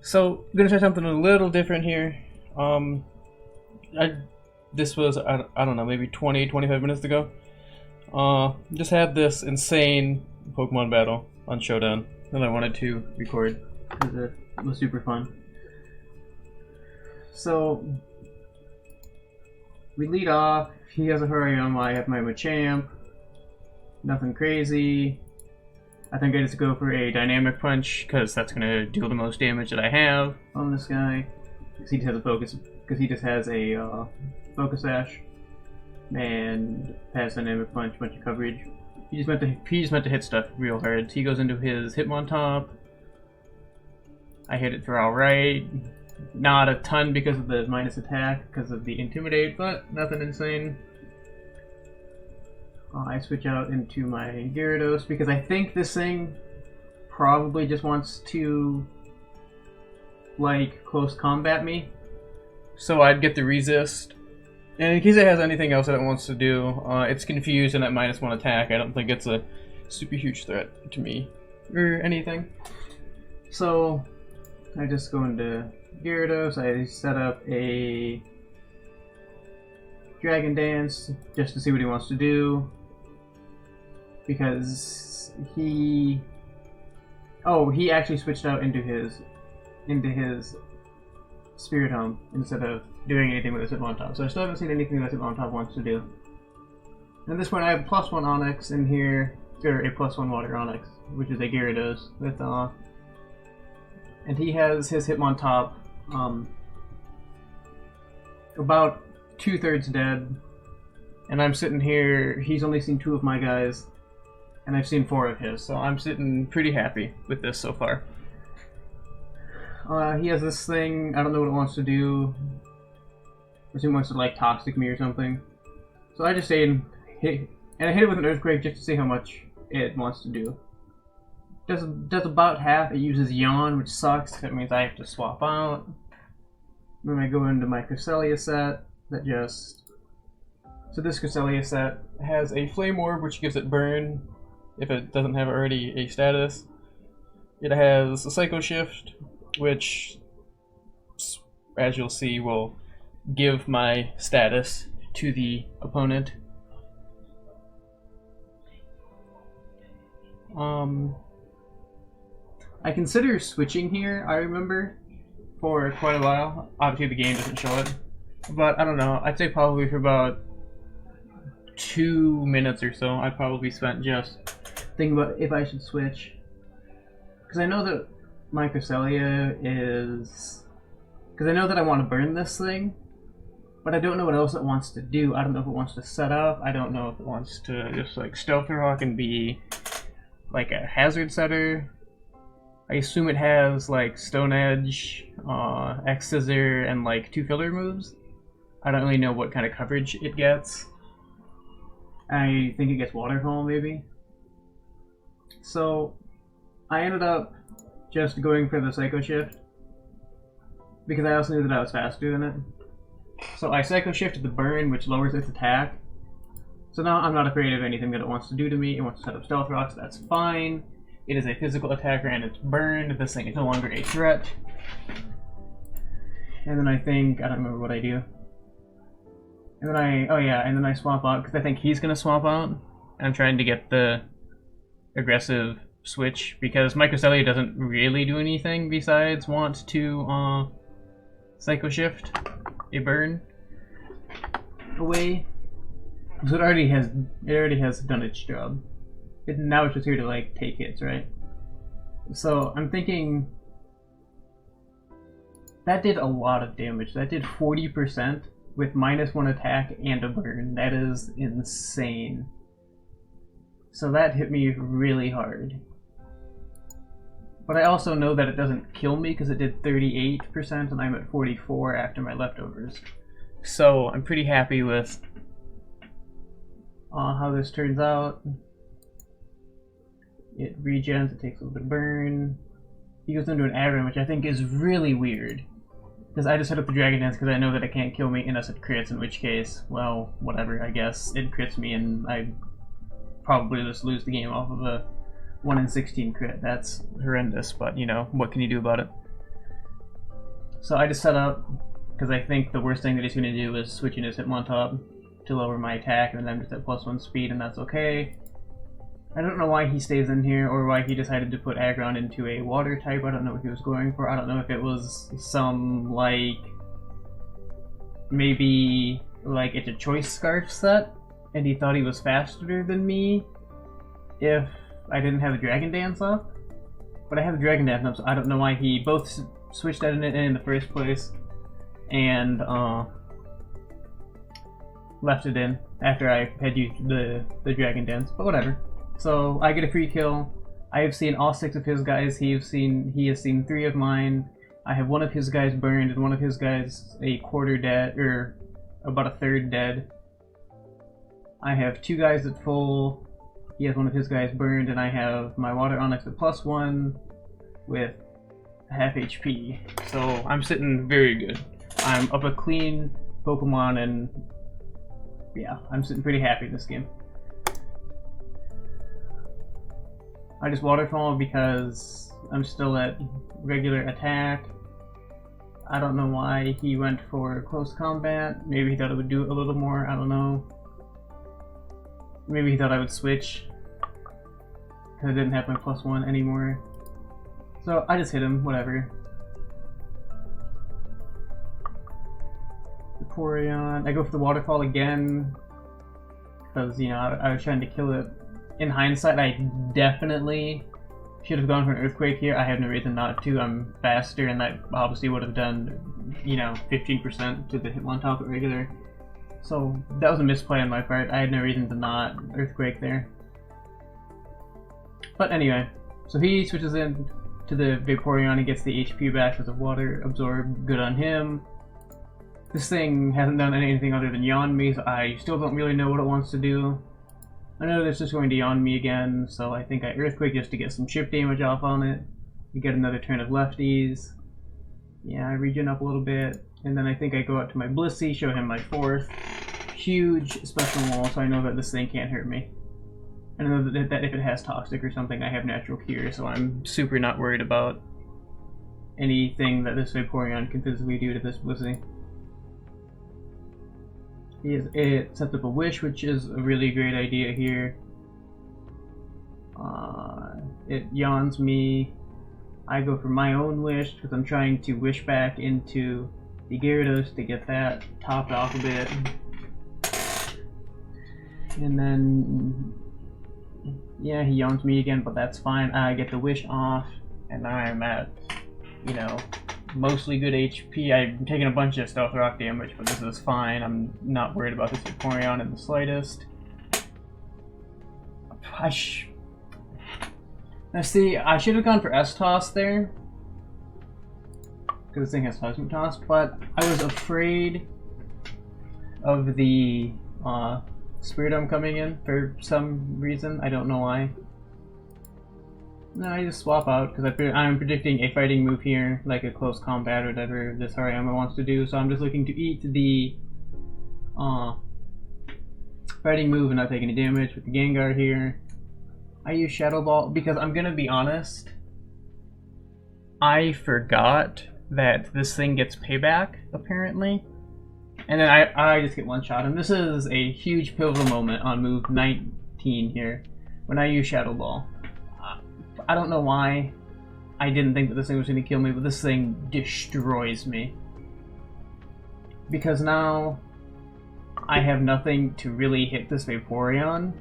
So I'm gonna try something a little different here. This was I don't know, maybe 20-25 minutes ago. Just had this insane Pokemon battle on Showdown that I wanted to record because it was super fun. So we lead off. He has a hariyama. I have my Machamp. Nothing crazy. I think I just go for a dynamic punch because that's gonna deal the most damage that I have on this guy. Because he just has a focus. Because he just has a focus sash and has dynamic punch, bunch of coverage. He just meant to hit stuff real hard. He goes into his hitmontop. I hit it for alright. Not a ton because of the minus attack, because of the intimidate, but nothing insane. I switch out into my Gyarados because I think this thing probably just wants to, like, close combat me. So I'd get the resist. And in case it has anything else that it wants to do, it's confused and at -1 attack. I don't think it's a super huge threat to me or anything. So I just go into Gyarados. I set up a Dragon Dance just to see what he wants to do. Because he actually switched out into his Spirit Home instead of doing anything with his hitmontop. So I still haven't seen anything that hitmontop wants to do. And at this point I have +1 Onyx in here, or a +1 Water Onyx, which is a Gyarados with and he has his hitmontop about 2/3 dead. And I'm sitting here, he's only seen 2 of my guys. And I've seen 4 of his, so I'm sitting pretty happy with this so far. He has this thing, I don't know what it wants to do. I assume it wants to, like, toxic me or something. So I just stayed and I hit it with an Earthquake just to see how much it wants to do. Does about half. It uses Yawn, which sucks. That means I have to swap out. Then I go into my Cresselia set that just... So this Cresselia set has a Flame Orb, which gives it Burn if it doesn't have already a status. It has a Psycho Shift, which, as you'll see, will give my status to the opponent. I consider switching here, I remember, for quite a while. Obviously the game doesn't show it, but I don't know, I'd say probably for about 2 minutes or so, I probably spent just thinking about if I should switch. Because I know that my Cresselia is... Because I know that I want to burn this thing, but I don't know what else it wants to do. I don't know if it wants to set up, I don't know if it wants to just like Stealth Rock and be like a hazard setter. I assume it has like Stone Edge, X Scissor, and like 2 filler moves. I don't really know what kind of coverage it gets. I think it gets Waterfall maybe. So I ended up just going for the Psycho Shift because I also knew that I was faster than it. So I Psycho Shifted the Burn, which lowers its attack. So now I'm not afraid of anything that it wants to do to me. It wants to set up Stealth Rocks, that's fine. It is a physical attacker and it's burned. This thing is no longer a threat. And then I think, I don't remember what I do. And then I swap out because I think he's gonna swap out. I'm trying to get the aggressive switch because my Cresselia doesn't really do anything besides want to Psycho Shift a burn away. So it already has done its job. Now it's just here to like take hits, right? So I'm thinking that did a lot of damage. That did 40% with -1 attack and a burn. That is insane. So that hit me really hard. But I also know that it doesn't kill me because it did 38% and I'm at 44 after my leftovers. So I'm pretty happy with how this turns out. It regens, it takes a little bit of burn. He goes into an aggro, which I think is really weird. Because I just set up the Dragon Dance because I know that it can't kill me unless it crits, in which case, well, whatever, I guess. It crits me and I probably just lose the game off of a 1 in 16 crit. That's horrendous, but you know, what can you do about it? So I just set up, because I think the worst thing that he's going to do is switching his hitmontop to lower my attack, and then I'm just at +1 speed, and that's okay. I don't know why he stays in here, or why he decided to put Aggron into a water type. I don't know what he was going for. I don't know if it was some, like, maybe, like, it's a choice scarf set, and he thought he was faster than me if I didn't have a Dragon Dance up. But I have a Dragon Dance up, so I don't know why he both switched that in the first place, and left it in after I had used the Dragon Dance, but whatever. So I get a free kill. I have seen all 6 of his guys. He has seen 3 of mine. I have 1 of his guys burned and 1 of his guys a quarter dead, or about a third dead. I have 2 guys at full. He has 1 of his guys burned, and I have my Water Onyx at +1 with half HP. So I'm sitting very good. I'm up a clean Pokemon, and yeah, I'm sitting pretty happy in this game. I just waterfall because I'm still at regular attack. I don't know why he went for close combat. Maybe he thought it would do a little more, I don't know. Maybe he thought I would switch because I didn't have my +1 anymore. So I just hit him, whatever. Vaporeon. I go for the waterfall again because, you know, I was trying to kill it. In hindsight, I definitely should have gone for an Earthquake here. I have no reason not to. I'm faster, and that obviously would have done, you know, 15% to the hitmontop at regular. So that was a misplay on my part. I had no reason to not Earthquake there. But anyway, so he switches in to the Vaporeon and gets the HP back with the water absorb. Good on him. This thing hasn't done anything other than yawn me, so I still don't really know what it wants to do. I know this is going to yawn me again, so I think I Earthquake just to get some chip damage off on it. We get another turn of lefties. Yeah, I regen up a little bit, and then I think I go out to my Blissey, show him my 4th. Huge special wall, so I know that this thing can't hurt me. I know that if it has Toxic or something, I have Natural Cure, so I'm super not worried about anything that this Vaporeon can physically do to this Blissey. It sets up a Wish, which is a really great idea here. It yawns me. I go for my own Wish because I'm trying to wish back into the Gyarados to get that topped off a bit. And then, yeah, he yawns me again, but that's fine. I get the Wish off, and I'm at, you know, mostly good HP. I'm taking a bunch of Stealth Rock damage, but this is fine. I'm not worried about this Vaporeon in the slightest. Now see, I should have gone for S-Toss there, because this thing has Plasma Toss, but I was afraid of the Spiritomb coming in for some reason. I don't know why. No, I just swap out because I'm predicting a fighting move here, like a close combat or whatever this Hariyama wants to do. So I'm just looking to eat the fighting move and not take any damage with the Gengar here. I use Shadow Ball because I'm gonna be honest, I forgot that this thing gets payback apparently, and then I just get one shot. And this is a huge pivotal moment on move 19 here when I use Shadow Ball. I don't know why I didn't think that this thing was going to kill me, but this thing destroys me. Because now I have nothing to really hit this Vaporeon.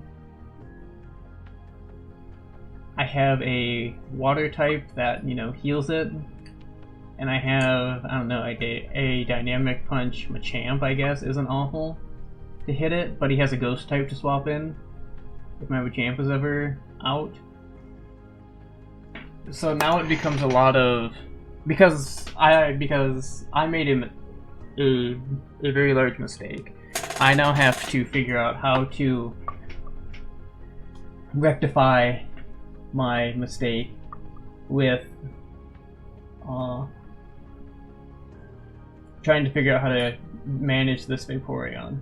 I have a water type that, you know, heals it. And I have, I don't know, like a Dynamic Punch Machamp, I guess, isn't awful to hit it, but he has a Ghost type to swap in if my Machamp is ever out. So now it becomes a lot of, because I made a very large mistake. I now have to figure out how to rectify my mistake with trying to figure out how to manage this Vaporeon.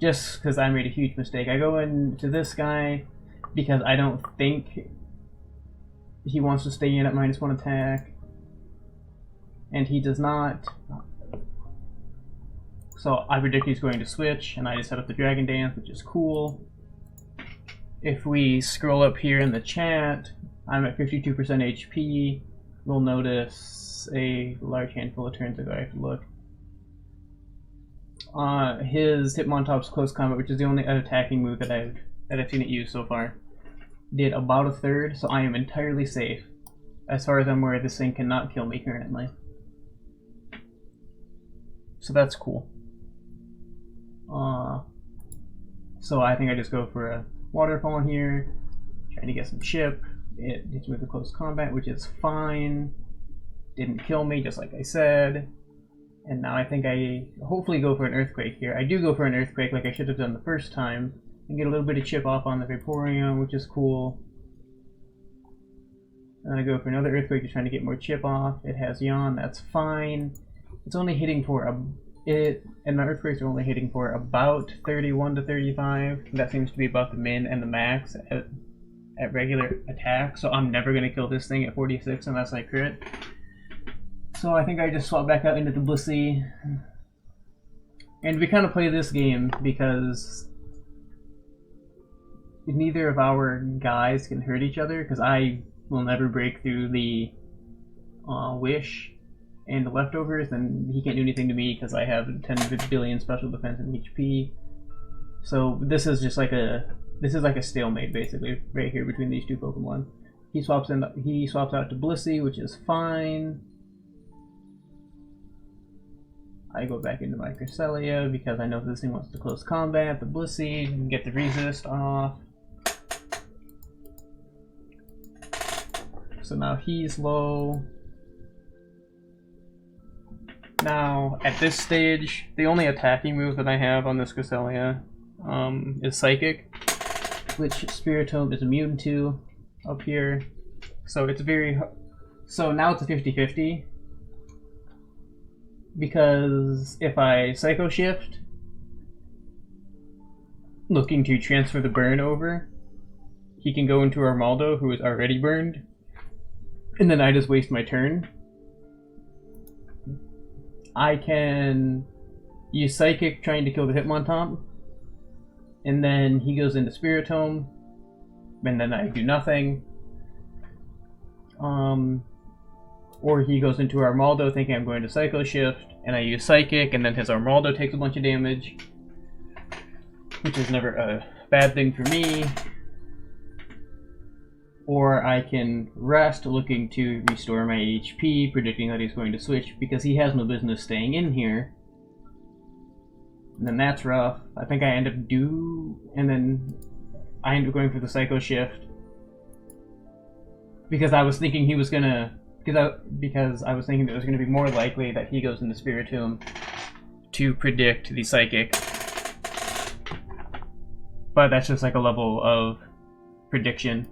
Just because I made a huge mistake. I go into this guy because I don't think he wants to stay in at -1 attack. and he does not. So I predict he's going to switch, and I just set up the Dragon Dance, which is cool. If we scroll up here in the chat, I'm at 52% HP. We'll notice a large handful of turns ago. I have to look. His Hitmontop's Close Combat, which is the only attacking move that I've seen it used so far, did about a third, so I am entirely safe. As far as I'm aware, this thing cannot kill me currently. So that's cool. So I think I just go for a waterfall here, trying to get some chip. It hits me with a close combat, which is fine. Didn't kill me, just like I said. And now I think I hopefully go for an earthquake here. I do go for an earthquake like I should have done the first time, and get a little bit of chip off on the Vaporeon, which is cool. And I go for another earthquake, just trying to get more chip off. It has yawn, that's fine. It's only hitting for and my earthquakes are only hitting for about 31 to 35. That seems to be about the min and the max at regular attack. So I'm never gonna kill this thing at 46 unless I crit. So I think I just swap back out into the Blissey. And we kind of play this game because neither of our guys can hurt each other, because I will never break through the Wish and the leftovers, and he can't do anything to me because I have 10 billion special defense and HP. So this is just like a stalemate basically right here between these two Pokemon. He swaps out to Blissey, which is fine. I go back into my Cresselia because I know this thing wants to close combat the Blissey and get the resist off. So now he's low. Now, at this stage, the only attacking move that I have on this Cresselia is Psychic, which Spiritomb is immune to up here. So it's so now it's a 50-50. Because if I Psycho Shift, looking to transfer the burn over, he can go into Armaldo, who is already burned, and then I just waste my turn. I can use Psychic trying to kill the Hitmontop, and then he goes into Spiritomb, and then I do nothing. Or he goes into Armaldo thinking I'm going to Psycho Shift, and I use Psychic, and then his Armaldo takes a bunch of damage, which is never a bad thing for me. Or I can rest, looking to restore my HP, predicting that he's going to switch, because he has no business staying in here. And then that's rough. I think I end up going for the Psycho Shift, because I was thinking he was gonna, because I was thinking that it was going to be more likely that he goes into Spiritomb to predict the Psychic. But that's just like a level of prediction.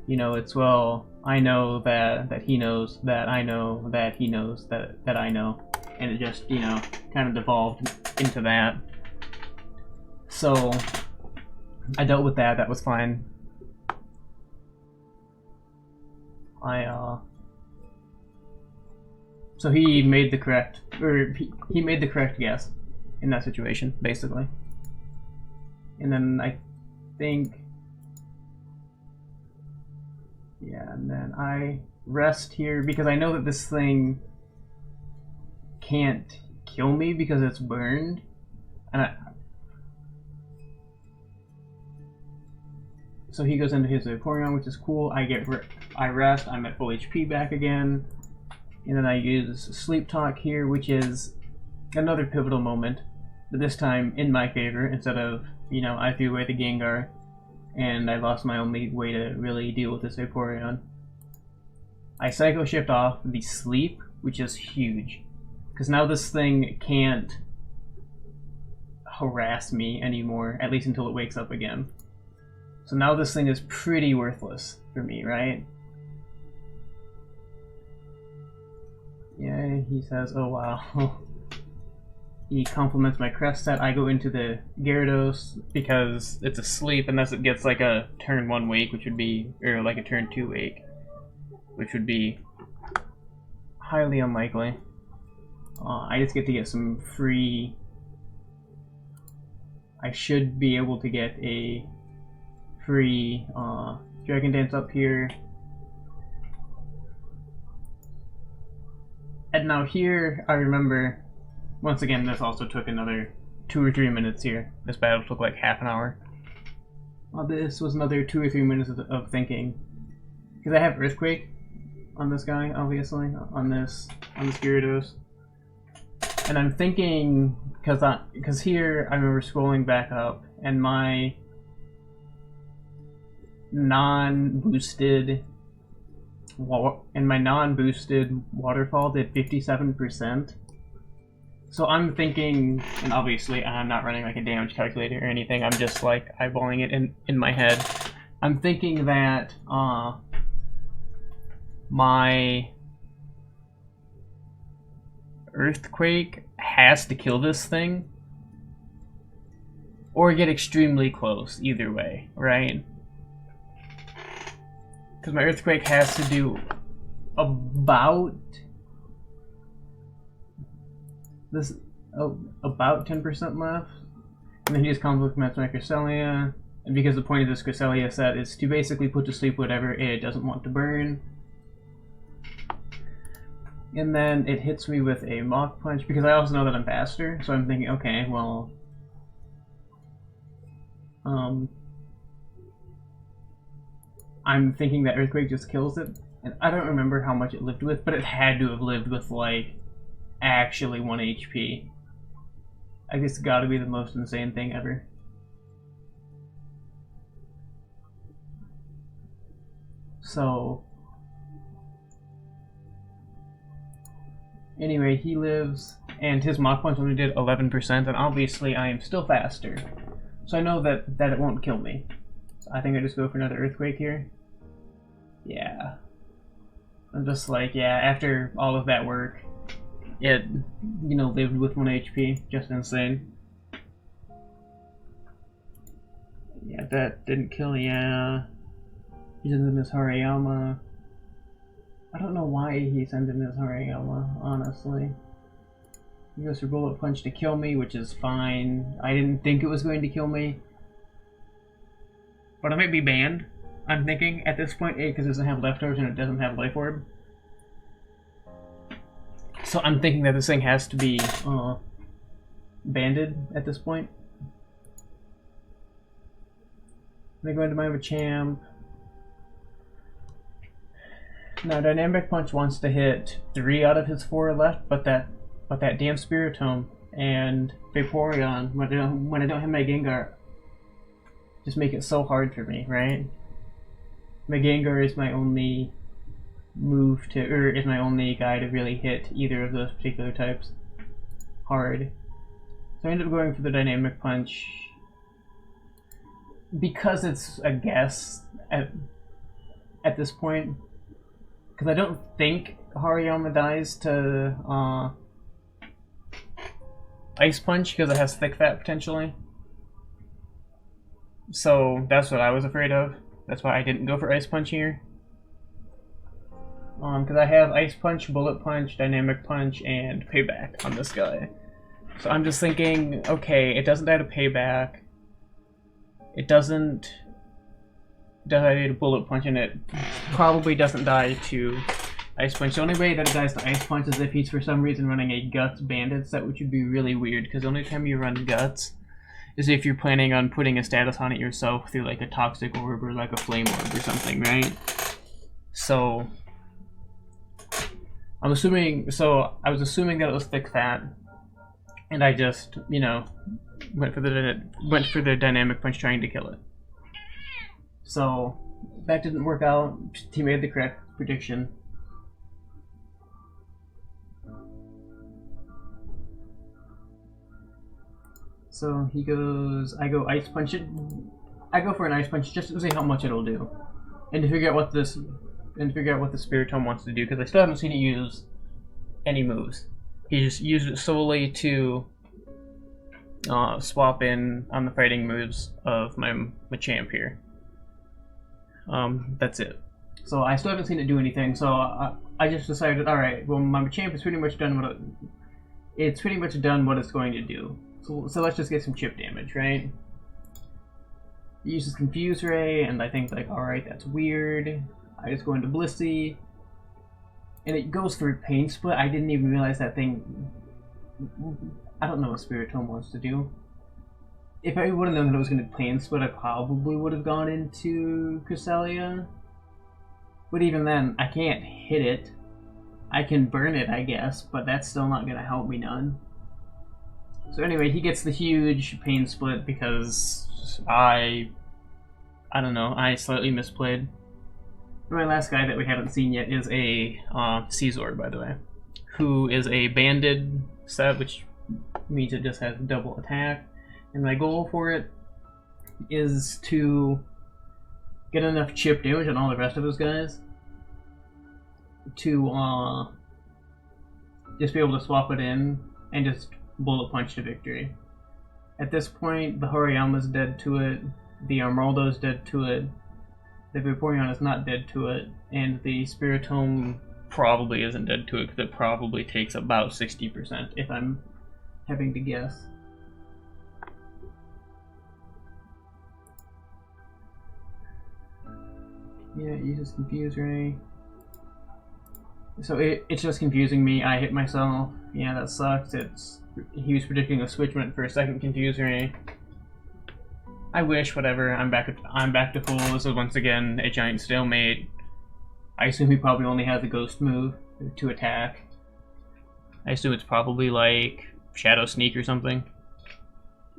You know, it's, well, I know that he knows that I know that he knows that I know. And it just, you know, kind of devolved into that. So I dealt with that. That was fine. So he made the correct, he made the correct guess in that situation, basically. And then I think, yeah, and then I rest here because I know that this thing can't kill me because it's burned. And so he goes into his Vaporeon, which is cool. I rest, I'm at full HP back again. And then I use Sleep Talk here, which is another pivotal moment, but this time in my favor, instead of, you know, I threw away the Gengar, and I lost my only way to really deal with this Vaporeon. I Psycho Shift off the Sleep, which is huge, because now this thing can't harass me anymore, at least until it wakes up again. So now this thing is pretty worthless for me, right? Yeah, he says, oh wow. He compliments my Crest set. I go into the Gyarados because it's asleep unless it gets like a turn 1 wake, which would be, or like a turn 2 wake, which would be highly unlikely. I just get to get some free... I should be able to get a free Dragon Dance up here. And now here, I remember, once again, this also took another 2 or 3 minutes here. This battle took like half an hour. This was another 2 or 3 minutes of thinking. Because I have Earthquake on this guy, obviously, on the Gyarados. And I'm thinking, because here I remember scrolling back up, and my non-boosted waterfall did 57%. So I'm thinking, and obviously I'm not running like a damage calculator or anything, I'm just like eyeballing it in my head. I'm thinking that my Earthquake has to kill this thing or get extremely close, either way, right? Because my Earthquake has to do about 10% left, and then he just comes with Matchmaker Cresselia, and because the point of this Cresselia set is to basically put to sleep whatever it doesn't want to burn. And then it hits me with a Mach Punch, because I also know that I'm faster, so I'm thinking, okay, well... I'm thinking that Earthquake just kills it, and I don't remember how much it lived with, but it had to have lived with, like, actually 1 HP. I guess it's gotta be the most insane thing ever. So... anyway, he lives, and his Mach Punch only did 11%, and obviously I am still faster. So I know that it won't kill me. So I think I just go for another Earthquake here. Yeah. I'm just like, yeah, after all of that work, it, you know, lived with 1 HP. Just insane. Yeah, that didn't kill, yeah. He sends in his Hariyama. I don't know why he sends in his Hariyama, honestly. He goes for Bullet Punch to kill me, which is fine. I didn't think it was going to kill me. But I might be banned, I'm thinking, at this point, because it doesn't have Leftovers and it doesn't have Life Orb. So I'm thinking that this thing has to be banded at this point. Then go into my Machamp. Now Dynamic Punch wants to hit 3 out of his 4 left, but that damn Spiritomb and Vaporeon, when I don't have my Gengar, just make it so hard for me, right? My Gengar is my only is my only guy to really hit either of those particular types hard. So I ended up going for the Dynamic Punch because it's a guess at this point. Because I don't think Hariyama dies to Ice Punch because it has Thick Fat potentially. So that's what I was afraid of. That's why I didn't go for Ice Punch here. Because I have Ice Punch, Bullet Punch, Dynamic Punch, and Payback on this guy. So I'm just thinking, okay, it doesn't die to Payback. It doesn't die to Bullet Punch, and it probably doesn't die to Ice Punch. The only way that it dies to Ice Punch is if he's for some reason running a Guts Bandit set, which would be really weird, because the only time you run Guts is if you're planning on putting a status on it yourself through like a Toxic Orb or like a Flame Orb or something, right? So I was assuming that it was Thick Fat, and I just, you know, went for the Dynamic Punch trying to kill it. So that didn't work out. He made the correct prediction. So he goes, I go Ice Punch it. I go for an Ice Punch just to see how much it'll do, and to figure out what the Spiritomb wants to do, because I still haven't seen it use any moves. He just used it solely to swap in on the fighting moves of my Machamp here. That's it. So I still haven't seen it do anything. So I just decided, alright, well, my Machamp is pretty much done what it's pretty much done what it's going to do. So let's just get some chip damage, right? It uses Confuse Ray, and I think, like, alright, that's weird. I just go into Blissey, and it goes through Pain Split. I didn't even realize that thing. I don't know what Spiritomb wants to do. If I would have known that it was going to Pain Split, I probably would have gone into Cresselia. But even then, I can't hit it. I can burn it, I guess, but that's still not going to help me none. So anyway, he gets the huge Pain Split because I don't know, I slightly misplayed. My last guy that we haven't seen yet is a Caesar, by the way, who is a banded set, which means it just has double attack. And my goal for it is to get enough chip damage on all the rest of his guys to just be able to swap it in and just bullet punch to victory. At this point, the Hariyama's dead to it, the Armaldo's dead to it, the Vaporeon is not dead to it, and the Spiritomb probably isn't dead to it because it probably takes about 60% if I'm having to guess. Yeah, it uses Confuse Ray. So it's just confusing me. I hit myself. Yeah, that sucks. He was predicting a switch went for a second Confuse Ray. I wish, whatever. I'm back to full. This is once again a giant stalemate. I assume he probably only has a ghost move to attack. I assume it's probably like Shadow Sneak or something.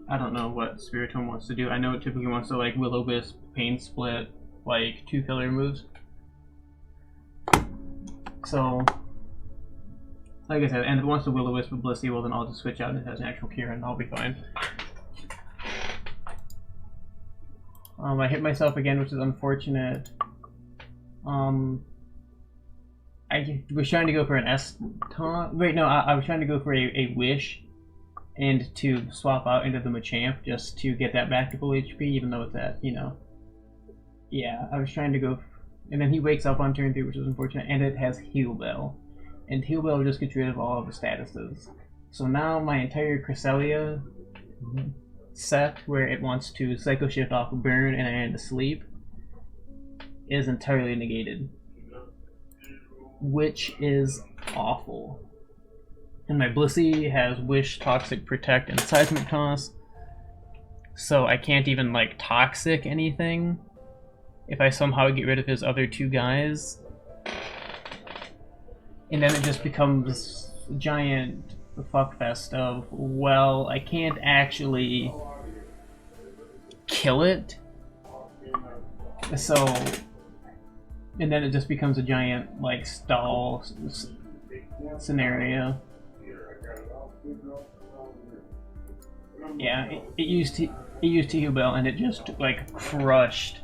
I don't know what Spiritomb wants to do. I know it typically wants to like Will-O-Wisp, Pain Split, like 2 filler moves. So, like I said, and if it wants to Will-O-Wisp with Blissey, well then I'll just switch out and it has an actual cure and I'll be fine. I hit myself again, which is unfortunate. I was trying to go for an S-taunt. Wait, no, I was trying to go for a Wish and to swap out into the Machamp just to get that back to full HP, even though it's at, you know. Yeah, I was trying to go, and then he wakes up on turn 3, which is unfortunate, and it has Heal Bell. And Heal Bell just gets rid of all of the statuses. So now my entire Cresselia set, where it wants to Psycho Shift off of Burn and then into Sleep, is entirely negated. Which is awful. And my Blissey has Wish, Toxic, Protect, and Seismic Toss. So I can't even like Toxic anything if I somehow get rid of his other 2 guys. And then it just becomes this giant fuckfest of, well, I can't actually kill it. So, and then it just becomes a giant, like, stall scenario. Yeah, it used Heal Bell and it just, like, crushed.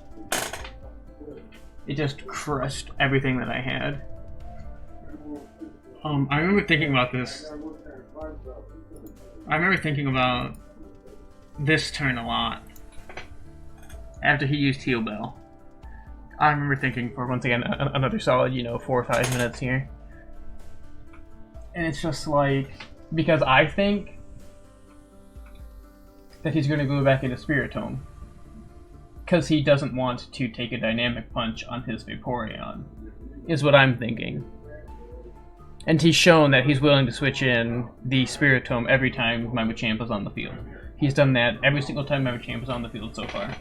It just crushed everything that I had. I remember thinking about this. I remember thinking about this turn a lot. After he used Heal Bell. I remember thinking for, once again, another solid, 4 or 5 minutes here. And it's just like, because I think that he's going to go back into Spiritomb. Because he doesn't want to take a Dynamic Punch on his Vaporeon, is what I'm thinking. And he's shown that he's willing to switch in the Spiritomb every time my Machamp is on the field. He's done that every single time my Machamp is on the field so far.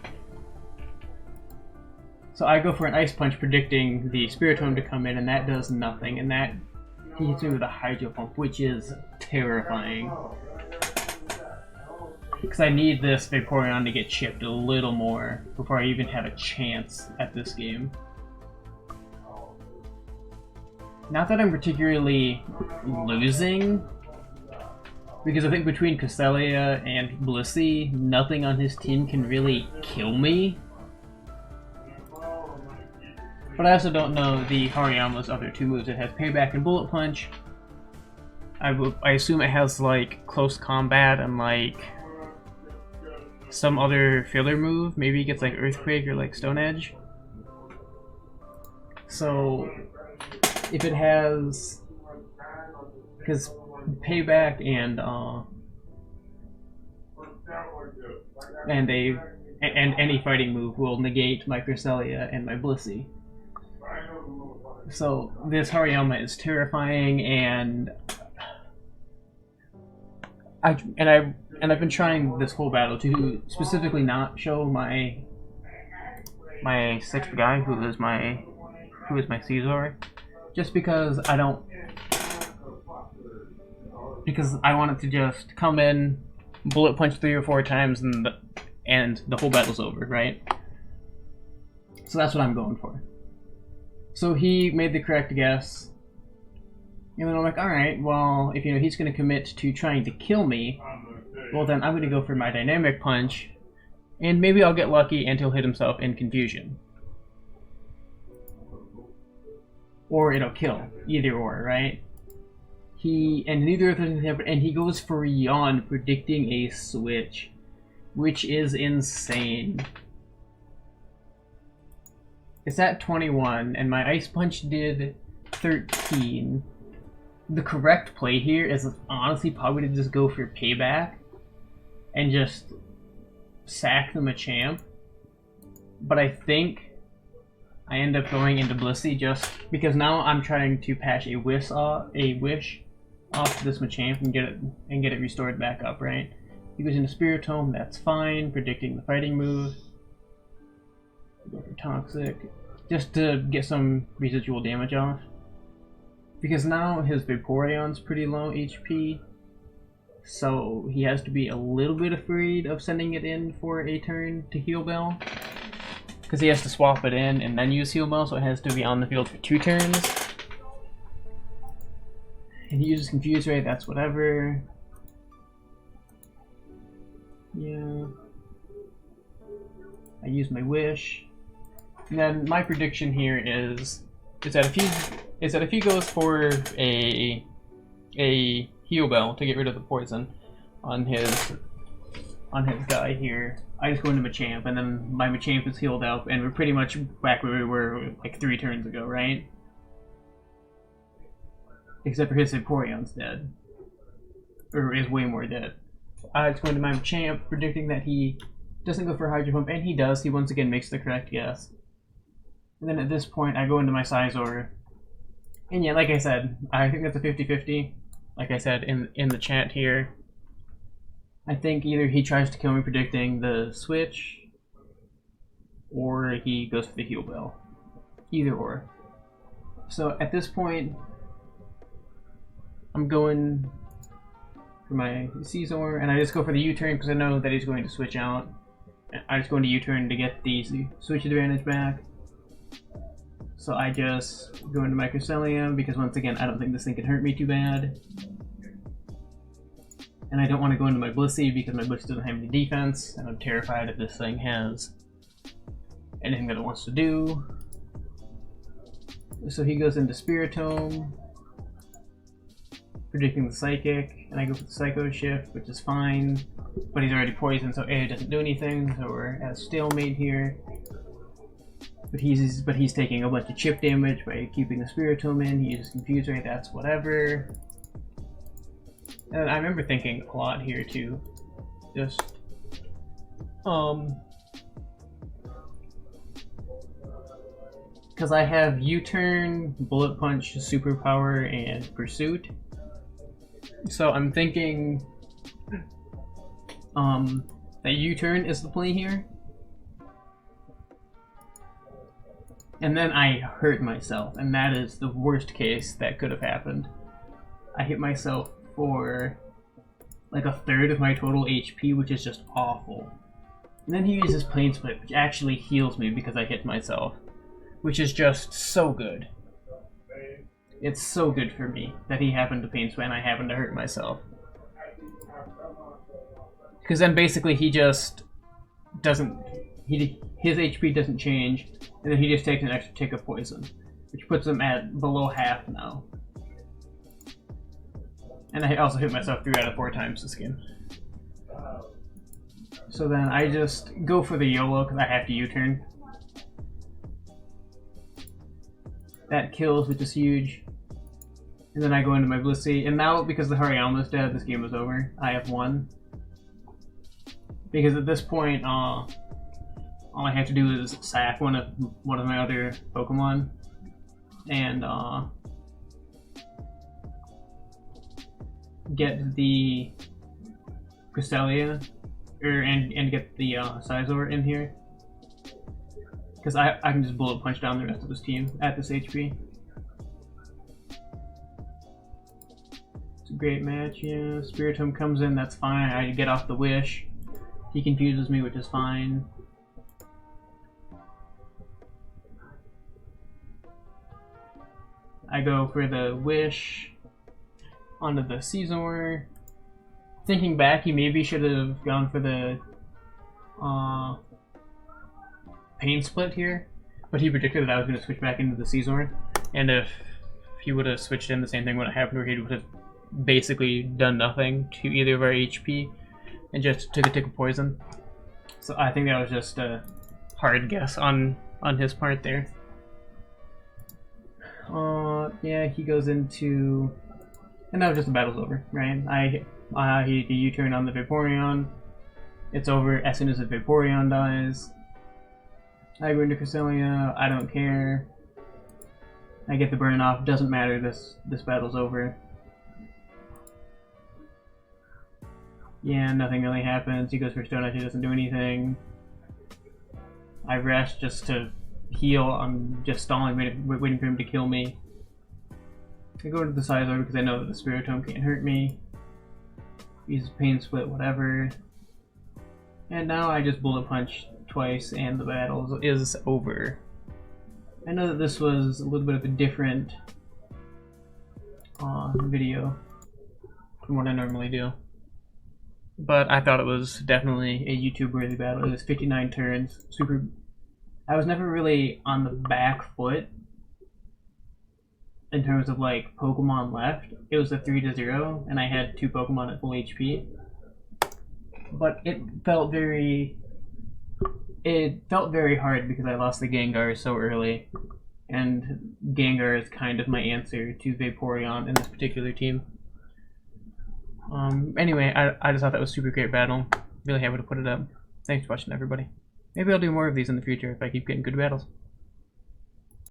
So I go for an Ice Punch predicting the Spiritomb to come in, and that does nothing, and that he hits me with a Hydro Pump, which is terrifying. Because I need this Vaporeon to get chipped a little more before I even have a chance at this game. Not that I'm particularly losing, because I think between Cresselia and Blissey, nothing on his team can really kill me. But I also don't know the Hariyama's other 2 moves. It has Payback and Bullet Punch. I assume it has like Close Combat and like some other filler move. Maybe it gets like Earthquake or like Stone Edge. So if it has, because payback and any fighting move will negate my Cresselia and my Blissey. So this Hariyama is terrifying, and I've been trying this whole battle to specifically not show my 6th guy, who is my Caesar, just because I want it to just come in, bullet punch 3 or 4 times, and the whole battle's over, right? So that's what I'm going for. So he made the correct guess, and then I'm like, alright, well, if he's going to commit to trying to kill me, well then I'm going to go for my dynamic punch, and maybe I'll get lucky and he'll hit himself in confusion. Or it'll kill, either or, right? Neither of those things happen, and he goes for Yawn, predicting a switch, which is insane. It's at 21, and my Ice Punch did 13. The correct play here is honestly probably to just go for payback and just sack the Machamp. But I think I end up going into Blissey just because now I'm trying to patch a wish off this Machamp and get it restored back up, right? He goes into Spiritomb, that's fine, predicting the fighting move. Go for Toxic, just to get some residual damage off. Because now his Vaporeon's pretty low HP, so he has to be a little bit afraid of sending it in for a turn to Heal Bell. Because he has to swap it in and then use Heal Bell, so it has to be on the field for 2 turns. And he uses Confuse Ray, that's whatever. Yeah. I use my Wish. And then my prediction here is that if he goes for a Heal Bell to get rid of the poison on his guy here, I just go into Machamp, and then my Machamp is healed up, and we're pretty much back where we were like 3 turns ago, right? Except for his Vaporeon's dead. Or is way more dead. I just go into my Machamp, predicting that he doesn't go for Hydro Pump, and he does. He once again makes the correct guess. And then at this point, I go into my Scizor. And yeah, like I said, I think that's a 50-50. Like I said in the chat here. I think either he tries to kill me predicting the switch, or he goes for the Heal Bell. Either or. So at this point, I'm going for my Caesar, and I just go for the U-turn because I know that he's going to switch out. I just go into U-turn to get the switch advantage back. So I just go into my Cresselia because once again, I don't think this thing can hurt me too bad. And I don't want to go into my Blissey because my Blissey doesn't have any defense, and I'm terrified if this thing has anything that it wants to do. So he goes into Spiritomb, predicting the Psychic, and I go for the Psycho Shift, which is fine, but he's already poisoned, so A, it doesn't do anything, so we're at a stalemate here. But he's taking a bunch of chip damage by keeping the Spiritomb in. He uses Confuse Ray, that's whatever. And I remember thinking a lot here too. Just because I have U-turn, Bullet Punch, Superpower, and Pursuit. So I'm thinking that U-turn is the play here. And then I hurt myself, and that is the worst case that could have happened. I hit myself for like a third of my total HP, which is just awful. And then he uses Plane Split, which actually heals me because I hit myself, which is just so good. It's so good for me that he happened to Pain Split and I happened to hurt myself. Because then basically he just doesn't... his HP doesn't change, and then he just takes an extra tick of poison, which puts him at below half now. And I also hit myself 3 out of 4 times this game. So then I just go for the YOLO because I have to U-turn. That kills, which is huge. And then I go into my Blissey, and now because the Hariyama's dead, this game is over. I have won. Because at this point, all I have to do is sack one of my other Pokemon, and get the Cresselia, and get the Scizor in here. Because I can just bullet punch down the rest of his team at this HP. It's a great match, yeah. Spiritomb comes in, that's fine. I get off the Wish. He confuses me, which is fine. I go for the Wish onto the Scizor. Thinking back, he maybe should have gone for the Pain Split here, but he predicted that I was going to switch back into the Scizor, and if he would have switched in, the same thing would have happened, where he would have basically done nothing to either of our HP and just took a tick of poison. So I think that was just a hard guess on his part there. Yeah, he goes into, and now just the battle's over, right? He U-turn on the Vaporeon. It's over as soon as the Vaporeon dies. I go into Cresselia, I don't care. I get the burn off, doesn't matter, this battle's over. Yeah, nothing really happens. He goes for Stone Edge, he doesn't do anything. I rest just to heal, I'm just stalling, waiting for him to kill me. I go into the Scizor because I know that the Spiritomb can't hurt me. Use Pain Split, whatever. And now I just bullet punch twice and the battle is over. I know that this was a little bit of a different video from what I normally do, but I thought it was definitely a YouTube worthy battle. It was 59 turns, super. I was never really on the back foot in terms of like Pokemon left. It was a 3-0 and I had 2 Pokemon at full HP, but it felt very hard because I lost the Gengar so early, and Gengar is kind of my answer to Vaporeon in this particular team. Anyway, I just thought that was a super great battle. Really happy to put it up. Thanks for watching, everybody. Maybe I'll do more of these in the future if I keep getting good battles.